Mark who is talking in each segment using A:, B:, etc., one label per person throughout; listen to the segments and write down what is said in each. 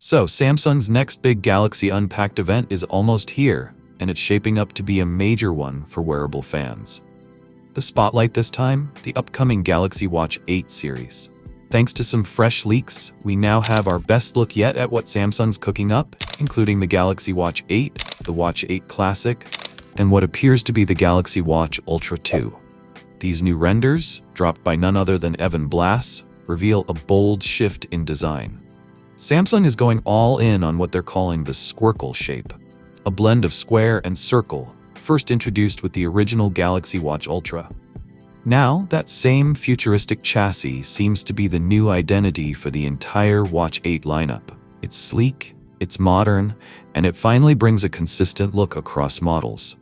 A: So, Samsung's next big Galaxy Unpacked event is almost here, and it's shaping up to be a major one for wearable fans. The spotlight this time, the upcoming Galaxy Watch 8 series. Thanks to some fresh leaks, we now have our best look yet at what Samsung's cooking up, including the Galaxy Watch 8, the Watch 8 Classic, and what appears to be the Galaxy Watch Ultra 2. These new renders, dropped by none other than Evan Blass, reveal a bold shift in design. Samsung is going all in on what they're calling the squircle shape, a blend of square and circle, first introduced with the original Galaxy Watch Ultra. Now, that same futuristic chassis seems to be the new identity for the entire Watch 8 lineup. It's sleek, it's modern, and it finally brings a consistent look across models.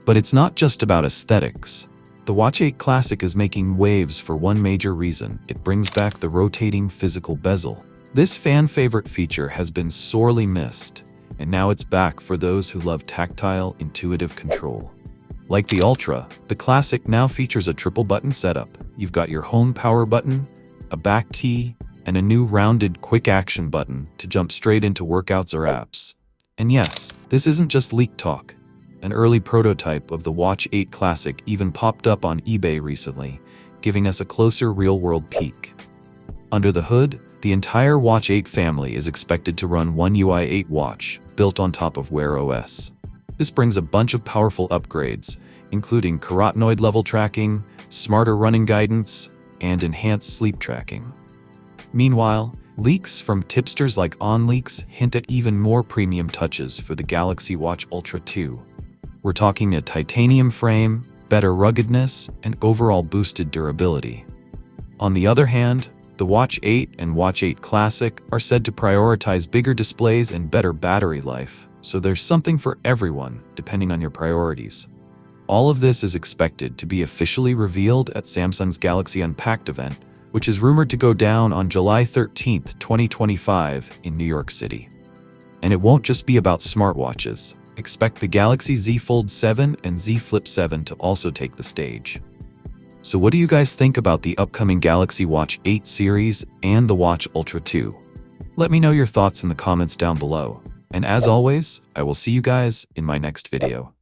A: But it's not just about aesthetics. The Watch 8 Classic is making waves for one major reason: it brings back the rotating physical bezel. This fan-favorite feature has been sorely missed, and now it's back for those who love tactile, intuitive control. Like the Ultra, the Classic now features a triple-button setup. You've got your home power button, a back key, and a new rounded quick-action button to jump straight into workouts or apps. And yes, this isn't just leak talk. An early prototype of the Watch 8 Classic even popped up on eBay recently, giving us a closer real-world peek. Under the hood, the entire Watch 8 family is expected to run One UI 8 watch, built on top of Wear OS. This brings a bunch of powerful upgrades, including carotenoid level tracking, smarter running guidance, and enhanced sleep tracking. Meanwhile, leaks from tipsters like OnLeaks hint at even more premium touches for the Galaxy Watch Ultra 2. We're talking a titanium frame, better ruggedness, and overall boosted durability. On the other hand, the Watch 8 and Watch 8 Classic are said to prioritize bigger displays and better battery life, so there's something for everyone, depending on your priorities. All of this is expected to be officially revealed at Samsung's Galaxy Unpacked event, which is rumored to go down on July 13, 2025 in New York City. And it won't just be about smartwatches. Expect the Galaxy Z Fold 7 and Z Flip 7 to also take the stage. So what do you guys think about the upcoming Galaxy Watch 8 series and the Watch Ultra 2? Let me know your thoughts in the comments down below. And as always, I will see you guys in my next video.